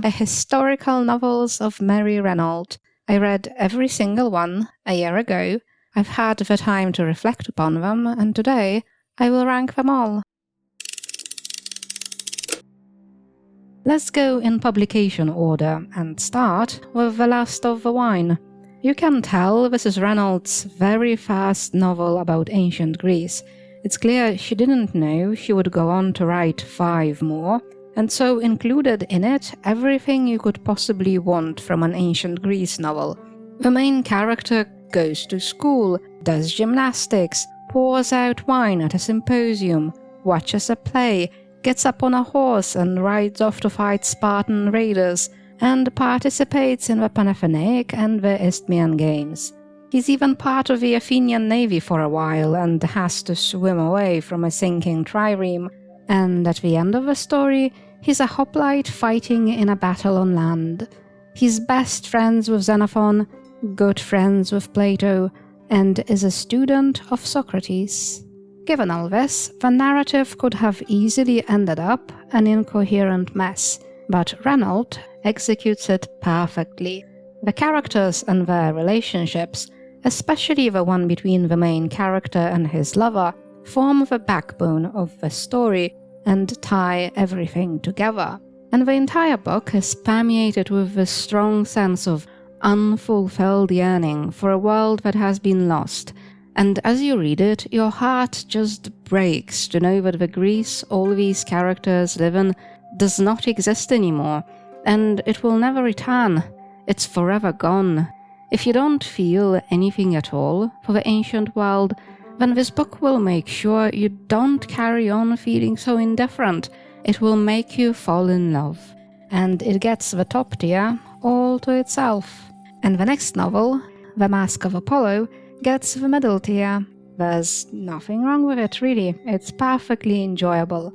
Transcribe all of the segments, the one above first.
The Historical Novels of Mary Renault. I read every single one a year ago. I've had the time to reflect upon them, and today I will rank them all. Let's go in publication order and start with The Last of the Wine. You can tell this is Renault's very first novel about ancient Greece. It's clear she didn't know she would go on to write 5 more, and so included in it everything you could possibly want from an ancient Greece novel. The main character goes to school, does gymnastics, pours out wine at a symposium, watches a play, gets up on a horse and rides off to fight Spartan raiders, and participates in the Panathenaic and the Isthmian Games. He's even part of the Athenian navy for a while and has to swim away from a sinking trireme, and at the end of the story, he's a hoplite fighting in a battle on land. He's best friends with Xenophon, good friends with Plato, and is a student of Socrates. Given all this, the narrative could have easily ended up an incoherent mess, but Renault executes it perfectly. The characters and their relationships, especially the one between the main character and his lover, form the backbone of the story and tie everything together. And the entire book is permeated with this strong sense of unfulfilled yearning for a world that has been lost. And as you read it, your heart just breaks to know that the Greece all these characters live in does not exist anymore, and it will never return. It's forever gone. If you don't feel anything at all for the ancient world, then this book will make sure you don't carry on feeling so indifferent. It will make you fall in love. And it gets the top tier all to itself. And the next novel, The Mask of Apollo, gets the middle tier. There's nothing wrong with it, really. It's perfectly enjoyable.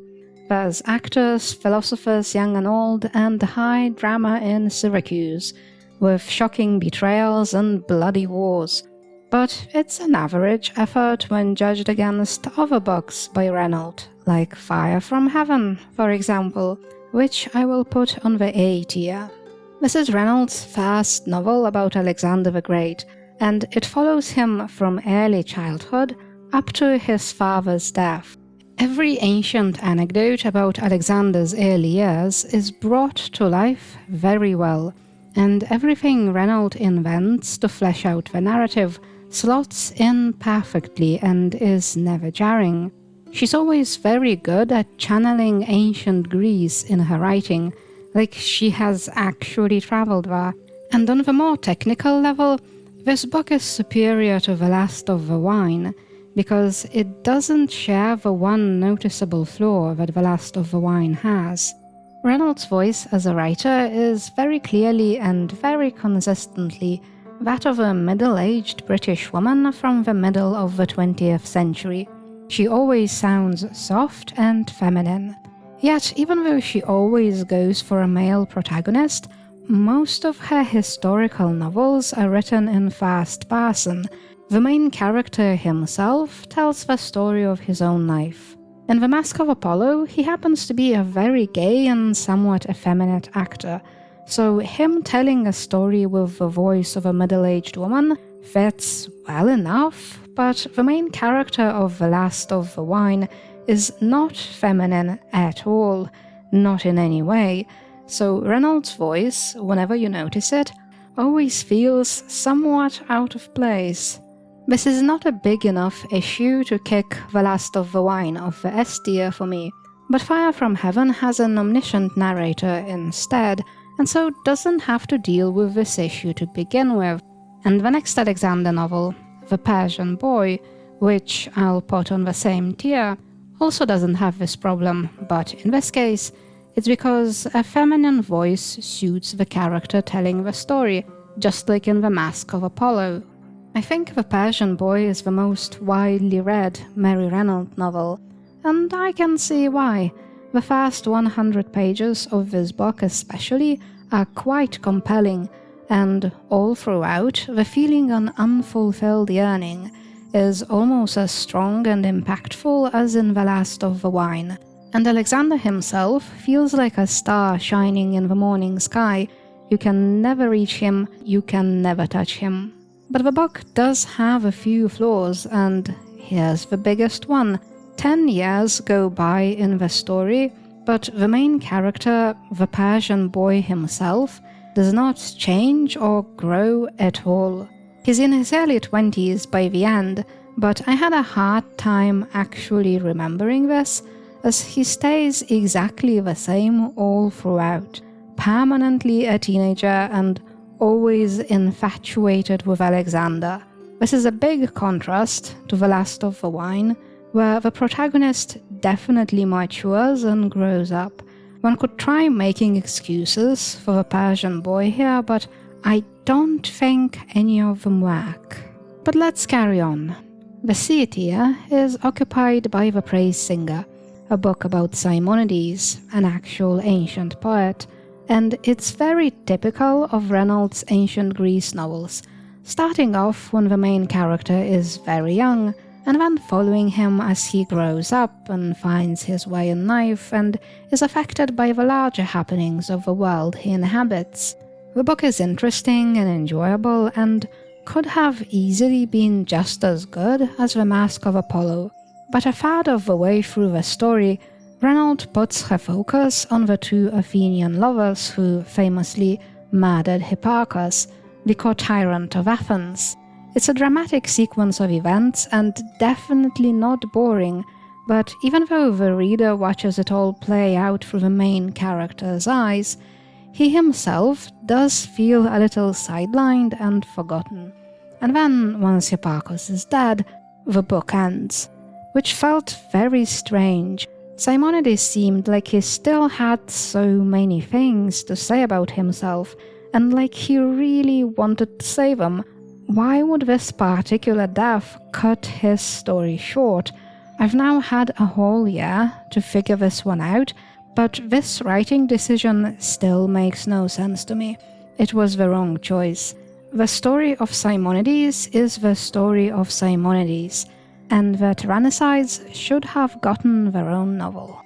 There's actors, philosophers, young and old, and high drama in Syracuse, with shocking betrayals and bloody wars. But it's an average effort when judged against other books by Renault, like Fire from Heaven, for example, which I will put on the A tier. This is Renault's first novel about Alexander the Great, and it follows him from early childhood up to his father's death. Every ancient anecdote about Alexander's early years is brought to life very well, and everything Renault invents to flesh out the narrative slots in perfectly and is never jarring. She's always very good at channeling ancient Greece in her writing, like she has actually traveled there. And on the more technical level, this book is superior to The Last of the Wine, because it doesn't share the one noticeable flaw that The Last of the Wine has. Renault's voice as a writer is very clearly and very consistently that of a middle-aged British woman from the middle of the 20th century. She always sounds soft and feminine. Yet, even though she always goes for a male protagonist, most of her historical novels are written in first person. The main character himself tells the story of his own life. In The Mask of Apollo, he happens to be a very gay and somewhat effeminate actor, so him telling a story with the voice of a middle-aged woman fits well enough, but the main character of The Last of the Wine is not feminine at all, not in any way, so Renault's voice, whenever you notice it, always feels somewhat out of place. This is not a big enough issue to kick The Last of the Wine off the S tier for me, but Fire from Heaven has an omniscient narrator instead, and so doesn't have to deal with this issue to begin with. And the next Alexander novel, The Persian Boy, which I'll put on the same tier, also doesn't have this problem, but in this case, it's because a feminine voice suits the character telling the story, just like in The Mask of Apollo. I think The Persian Boy is the most widely read Mary Renault novel, and I can see why. The first 100 pages of this book especially are quite compelling, and all throughout the feeling of unfulfilled yearning is almost as strong and impactful as in The Last of the Wine. And Alexander himself feels like a star shining in the morning sky. You can never reach him, you can never touch him. But the book does have a few flaws, and here's the biggest one. 10 years go by in the story, but the main character, the Persian boy himself, does not change or grow at all. He's in his early 20s by the end, but I had a hard time actually remembering this, as he stays exactly the same all throughout, permanently a teenager and always infatuated with Alexander. This is a big contrast to The Last of the Wine, where the protagonist definitely matures and grows up. One could try making excuses for the Persian boy here, but I don't think any of them work. But let's carry on. The Theater is occupied by The Praise Singer, a book about Simonides, an actual ancient poet, and it's very typical of Renault's ancient Greece novels, starting off when the main character is very young, and then following him as he grows up and finds his way in life and is affected by the larger happenings of the world he inhabits. The book is interesting and enjoyable and could have easily been just as good as The Mask of Apollo, but a third of the way through the story, Renault puts her focus on the two Athenian lovers who famously murdered Hipparchus, the co-tyrant of Athens. It's a dramatic sequence of events and definitely not boring, but even though the reader watches it all play out through the main character's eyes, he himself does feel a little sidelined and forgotten. And then, once Hipparchus is dead, the book ends, which felt very strange. Simonides seemed like he still had so many things to say about himself, and like he really wanted to say them. Why would this particular death cut his story short? I've now had a whole year to figure this one out, but this writing decision still makes no sense to me. It was the wrong choice. The story of Simonides is the story of Simonides, and the Tyrannicides should have gotten their own novel.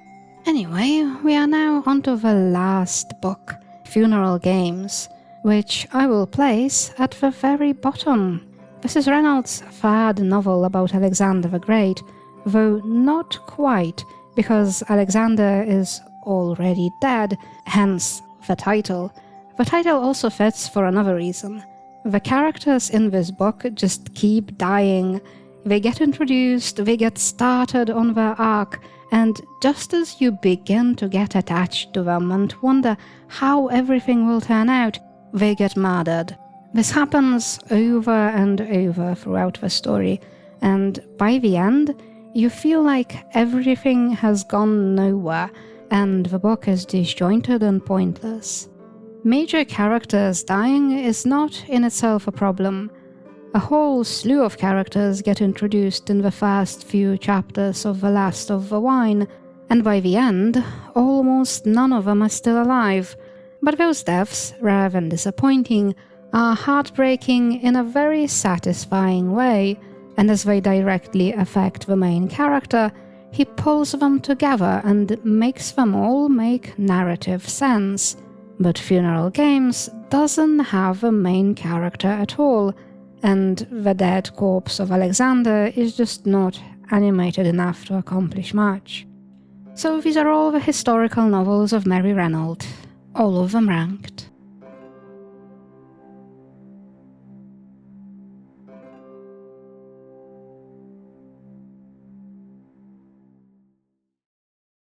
Anyway, we are now onto the last book, Funeral Games, which I will place at the very bottom. This is Renault's third novel about Alexander the Great, though not quite, because Alexander is already dead, hence the title. The title also fits for another reason. The characters in this book just keep dying. They get introduced, they get started on their arc, and just as you begin to get attached to them and wonder how everything will turn out, they get murdered. This happens over and over throughout the story, and by the end, you feel like everything has gone nowhere, and the book is disjointed and pointless. Major characters dying is not in itself a problem. A whole slew of characters get introduced in the first few chapters of The Last of the Wine, and by the end, almost none of them are still alive. But those deaths, rather than disappointing, are heartbreaking in a very satisfying way, and as they directly affect the main character, he pulls them together and makes them all make narrative sense. But Funeral Games doesn't have a main character at all, and the dead corpse of Alexander is just not animated enough to accomplish much. So these are all the historical novels of Mary Renault, all of them ranked.